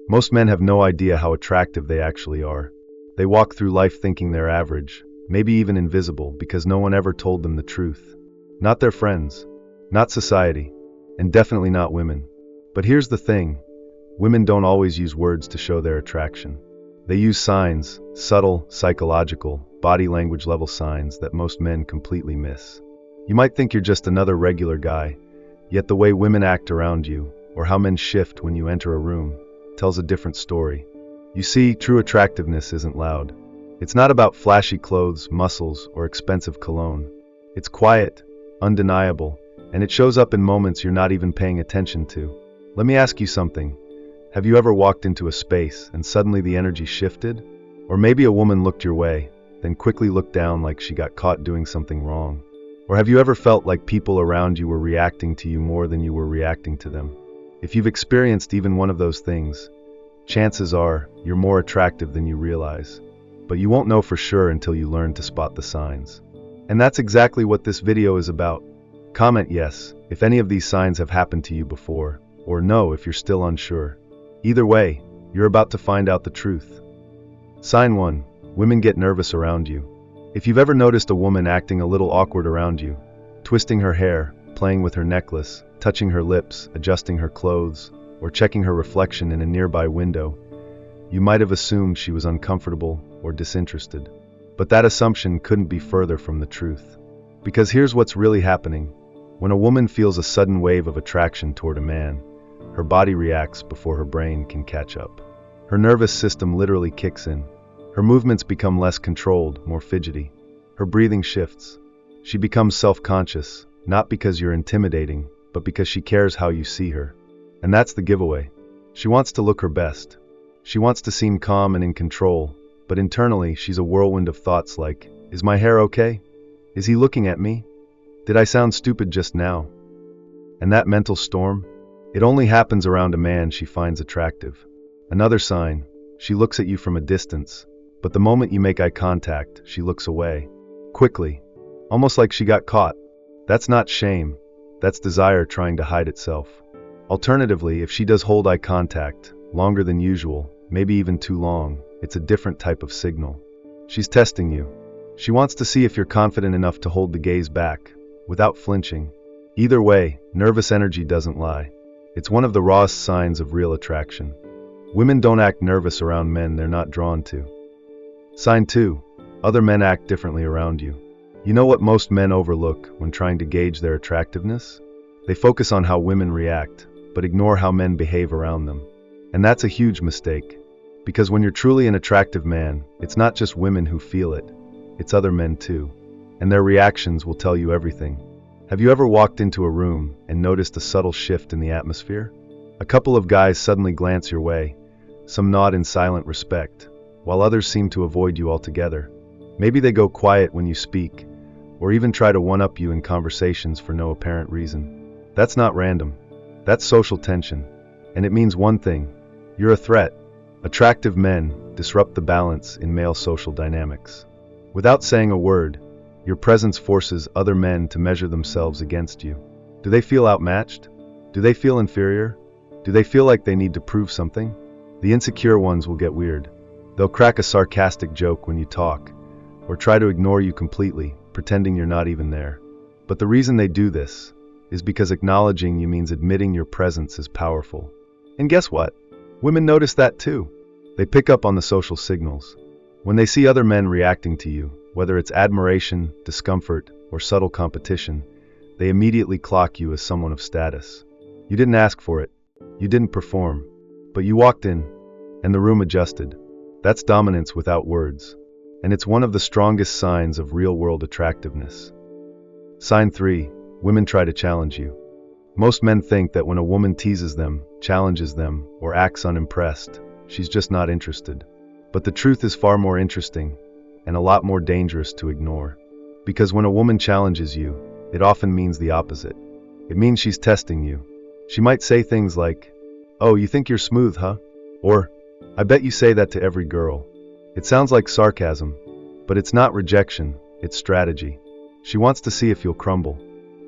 Most men have no idea how attractive they actually are. They walk through life thinking they're average, maybe even invisible, because no one ever told them the truth. Not their friends, not society, and definitely not women. But here's the thing, women don't always use words to show their attraction. They use signs, subtle, psychological, body language level signs that most men completely miss. You might think you're just another regular guy, yet the way women act around you, or how men shift when you enter a room, tells a different story. You see, true attractiveness isn't loud. It's not about flashy clothes, muscles, or expensive cologne. It's quiet, undeniable, and it shows up in moments you're not even paying attention to. Let me ask you something. Have you ever walked into a space and suddenly the energy shifted? Or maybe a woman looked your way, then quickly looked down like she got caught doing something wrong. Or have you ever felt like people around you were reacting to you more than you were reacting to them? If you've experienced even one of those things, chances are you're more attractive than you realize. But you won't know for sure until you learn to spot the signs. And that's exactly what this video is about. Comment yes if any of these signs have happened to you before, or no if you're still unsure. Either way, you're about to find out the truth. Sign 1. Women get nervous around you. If you've ever noticed a woman acting a little awkward around you, twisting her hair, playing with her necklace, touching her lips, adjusting her clothes, or checking her reflection in a nearby window, you might have assumed she was uncomfortable or disinterested. But that assumption couldn't be further from the truth. Because here's what's really happening. When a woman feels a sudden wave of attraction toward a man, her body reacts before her brain can catch up. Her nervous system literally kicks in. Her movements become less controlled, more fidgety. Her breathing shifts. She becomes self-conscious, not because you're intimidating, but because she cares how you see her. And that's the giveaway. She wants to look her best. She wants to seem calm and in control, but internally she's a whirlwind of thoughts like, is my hair okay? Is he looking at me? Did I sound stupid just now? And that mental storm? It only happens around a man she finds attractive. Another sign, she looks at you from a distance, but the moment you make eye contact, she looks away. Quickly. Almost like she got caught. That's not shame. That's desire trying to hide itself. Alternatively, if she does hold eye contact, longer than usual, maybe even too long, it's a different type of signal. She's testing you. She wants to see if you're confident enough to hold the gaze back, without flinching. Either way, nervous energy doesn't lie. It's one of the rawest signs of real attraction. Women don't act nervous around men they're not drawn to. Sign 2. Other men act differently around you. You know what most men overlook when trying to gauge their attractiveness? They focus on how women react, but ignore how men behave around them. And that's a huge mistake. Because when you're truly an attractive man, it's not just women who feel it, it's other men too. And their reactions will tell you everything. Have you ever walked into a room and noticed a subtle shift in the atmosphere? A couple of guys suddenly glance your way, some nod in silent respect, while others seem to avoid you altogether. Maybe they go quiet when you speak, or even try to one-up you in conversations for no apparent reason. That's not random. That's social tension. And it means one thing. You're a threat. Attractive men disrupt the balance in male social dynamics. Without saying a word, your presence forces other men to measure themselves against you. Do they feel outmatched? Do they feel inferior? Do they feel like they need to prove something? The insecure ones will get weird. They'll crack a sarcastic joke when you talk, or try to ignore you completely, pretending you're not even there. But the reason they do this is because acknowledging you means admitting your presence is powerful. And guess what? Women notice that too. They pick up on the social signals. When they see other men reacting to you, whether it's admiration, discomfort, or subtle competition, they immediately clock you as someone of status. You didn't ask for it. You didn't perform. But you walked in, and the room adjusted. That's dominance without words. And it's one of the strongest signs of real-world attractiveness. Sign 3. Women try to challenge you. Most men think that when a woman teases them, challenges them, or acts unimpressed, she's just not interested. But the truth is far more interesting, and a lot more dangerous to ignore. Because when a woman challenges you, it often means the opposite. It means she's testing you. She might say things like, "Oh, you think you're smooth, huh?" Or, "I bet you say that to every girl." It sounds like sarcasm, but it's not rejection, it's strategy. She wants to see if you'll crumble,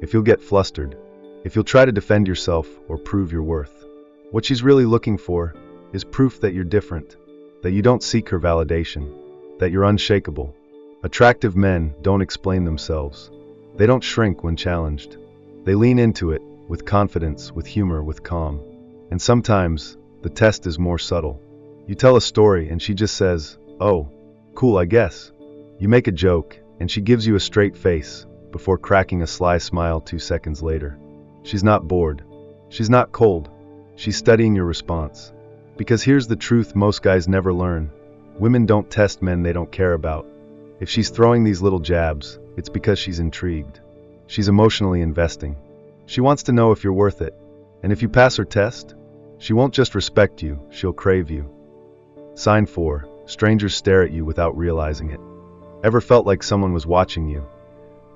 if you'll get flustered, if you'll try to defend yourself or prove your worth. What she's really looking for is proof that you're different, that you don't seek her validation, that you're unshakable. Attractive men don't explain themselves. They don't shrink when challenged. They lean into it, with confidence, with humor, with calm. And sometimes, the test is more subtle. You tell a story and she just says, "Oh, cool, I guess." You make a joke, and she gives you a straight face, before cracking a sly smile 2 seconds later. She's not bored. She's not cold. She's studying your response. Because here's the truth most guys never learn. Women don't test men they don't care about. If she's throwing these little jabs, it's because she's intrigued. She's emotionally investing. She wants to know if you're worth it. And if you pass her test, she won't just respect you, she'll crave you. Sign 4. Strangers stare at you without realizing it. Ever felt like someone was watching you,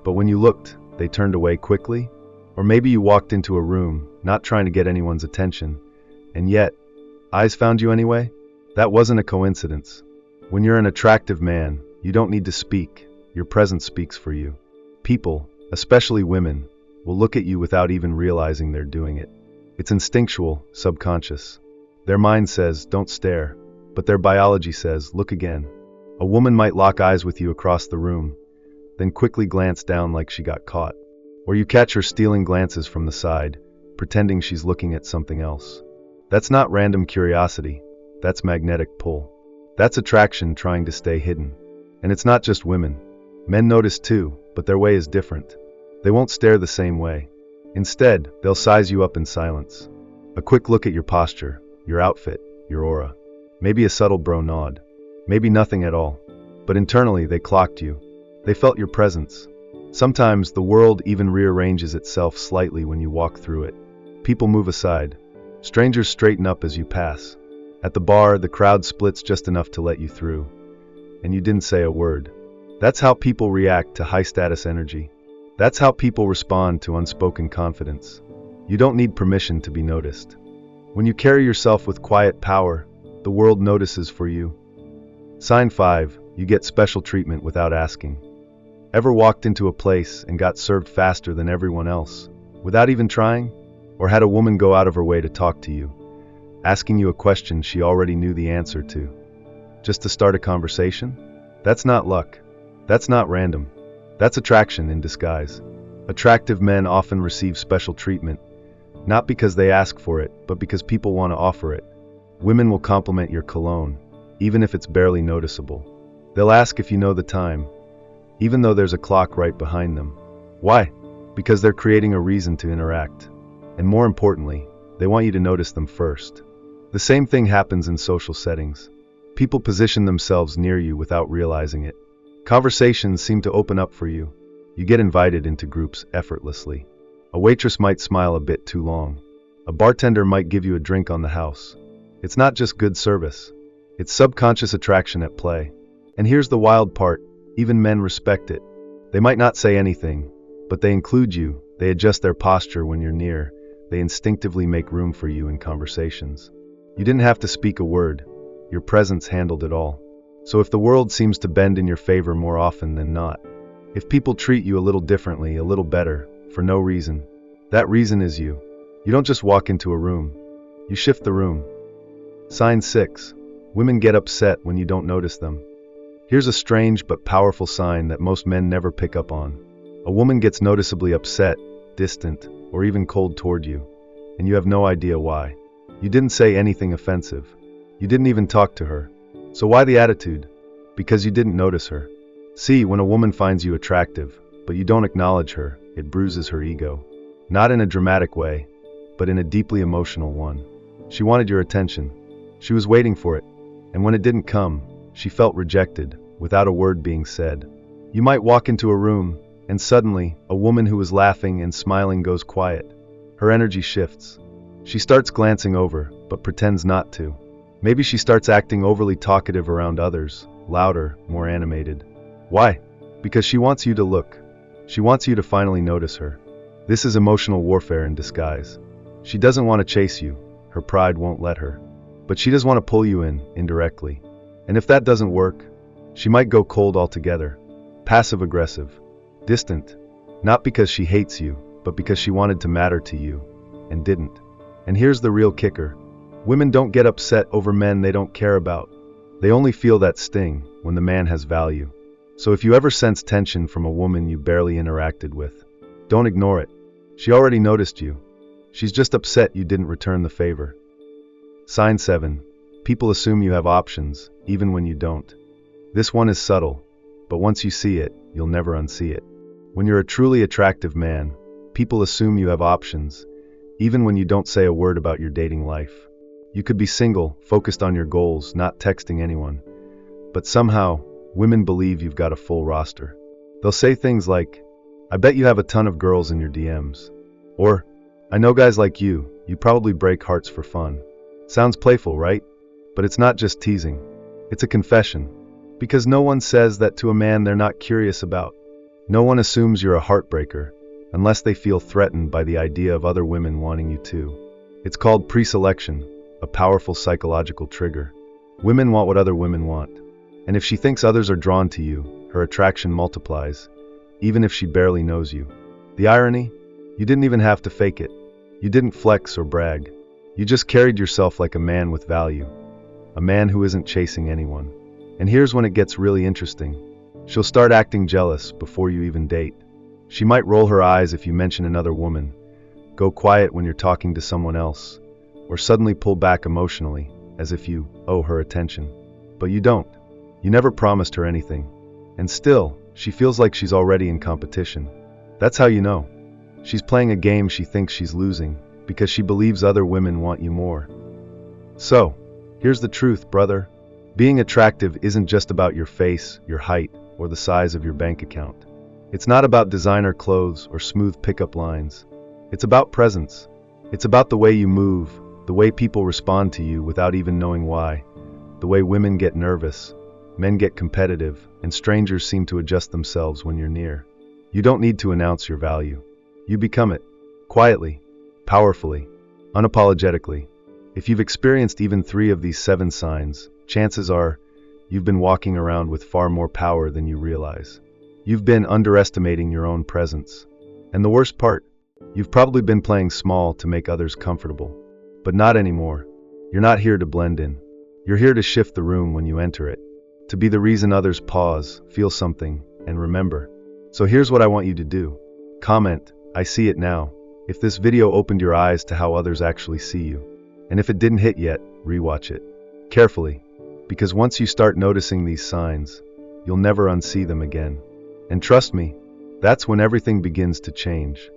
but when you looked, they turned away quickly? Or maybe you walked into a room, not trying to get anyone's attention, and yet, eyes found you anyway? That wasn't a coincidence. When you're an attractive man, you don't need to speak. Your presence speaks for you. People, especially women, will look at you without even realizing they're doing it. It's instinctual, subconscious. Their mind says, "Don't stare," but their biology says, "Look again." A woman might lock eyes with you across the room, then quickly glance down like she got caught. Or you catch her stealing glances from the side, pretending she's looking at something else. That's not random curiosity. That's magnetic pull. That's attraction trying to stay hidden. And it's not just women. Men notice too, but their way is different. They won't stare the same way. Instead, they'll size you up in silence. A quick look at your posture, your outfit, your aura. Maybe a subtle bro nod. Maybe nothing at all. But internally, they clocked you. They felt your presence. Sometimes the world even rearranges itself slightly when you walk through it. People move aside. Strangers straighten up as you pass. At the bar, the crowd splits just enough to let you through. And you didn't say a word. That's how people react to high-status energy. That's how people respond to unspoken confidence. You don't need permission to be noticed. When you carry yourself with quiet power, the world notices for you. Sign 5. You get special treatment without asking. Ever walked into a place and got served faster than everyone else, without even trying? Or had a woman go out of her way to talk to you, asking you a question she already knew the answer to, just to start a conversation? That's not luck. That's not random. That's attraction in disguise. Attractive men often receive special treatment, not because they ask for it, but because people want to offer it. Women will compliment your cologne, even if it's barely noticeable. They'll ask if you know the time, even though there's a clock right behind them. Why? Because they're creating a reason to interact. And more importantly, they want you to notice them first. The same thing happens in social settings. People position themselves near you without realizing it. Conversations seem to open up for you. You get invited into groups effortlessly. A waitress might smile a bit too long. A bartender might give you a drink on the house. It's not just good service. It's subconscious attraction at play. And here's the wild part, even men respect it. They might not say anything, but they include you, they adjust their posture when you're near, they instinctively make room for you in conversations. You didn't have to speak a word, your presence handled it all. So if the world seems to bend in your favor more often than not, if people treat you a little differently, a little better, for no reason, that reason is you. You don't just walk into a room, you shift the room. Sign 6. Women get upset when you don't notice them. Here's a strange but powerful sign that most men never pick up on. A woman gets noticeably upset, distant, or even cold toward you, and you have no idea why. You didn't say anything offensive. You didn't even talk to her. So why the attitude? Because you didn't notice her. See, when a woman finds you attractive, but you don't acknowledge her, it bruises her ego. Not in a dramatic way, but in a deeply emotional one. She wanted your attention. She was waiting for it, and when it didn't come, she felt rejected, without a word being said. You might walk into a room, and suddenly, a woman who was laughing and smiling goes quiet. Her energy shifts. She starts glancing over, but pretends not to. Maybe she starts acting overly talkative around others, louder, more animated. Why? Because she wants you to look. She wants you to finally notice her. This is emotional warfare in disguise. She doesn't want to chase you. Her pride won't let her. But she does want to pull you in, indirectly. And if that doesn't work, she might go cold altogether. Passive-aggressive. Distant. Not because she hates you, but because she wanted to matter to you, and didn't. And here's the real kicker. Women don't get upset over men they don't care about. They only feel that sting when the man has value. So if you ever sense tension from a woman you barely interacted with, don't ignore it. She already noticed you. She's just upset you didn't return the favor. Sign 7. People assume you have options, even when you don't. This one is subtle, but once you see it, you'll never unsee it. When you're a truly attractive man, people assume you have options, even when you don't say a word about your dating life. You could be single, focused on your goals, not texting anyone. But somehow, women believe you've got a full roster. They'll say things like, "I bet you have a ton of girls in your DMs." Or, "I know guys like you probably break hearts for fun." Sounds playful, right? But it's not just teasing. It's a confession. Because no one says that to a man they're not curious about. No one assumes you're a heartbreaker, unless they feel threatened by the idea of other women wanting you too. It's called pre-selection, a powerful psychological trigger. Women want what other women want. And if she thinks others are drawn to you, her attraction multiplies, even if she barely knows you. The irony? You didn't even have to fake it. You didn't flex or brag. You just carried yourself like a man with value. A man who isn't chasing anyone. And here's when it gets really interesting. She'll start acting jealous before you even date. She might roll her eyes if you mention another woman, go quiet when you're talking to someone else, or suddenly pull back emotionally, as if you owe her attention. But you don't. You never promised her anything. And still, she feels like she's already in competition. That's how you know. She's playing a game she thinks she's losing, because she believes other women want you more. So, here's the truth, brother. Being attractive isn't just about your face, your height, or the size of your bank account. It's not about designer clothes or smooth pickup lines. It's about presence. It's about the way you move, the way people respond to you without even knowing why, the way women get nervous, men get competitive, and strangers seem to adjust themselves when you're near. You don't need to announce your value. You become it, quietly, powerfully, unapologetically. If you've experienced even 3 of these 7 signs, chances are you've been walking around with far more power than you realize. You've been underestimating your own presence. And the worst part, you've probably been playing small to make others comfortable. But not anymore. You're not here to blend in. You're here to shift the room when you enter it. To be the reason others pause, feel something, and remember. So here's what I want you to do. Comment, "I see it now," if this video opened your eyes to how others actually see you. And if it didn't hit yet, rewatch it. Carefully. Because once you start noticing these signs, you'll never unsee them again. And trust me, that's when everything begins to change.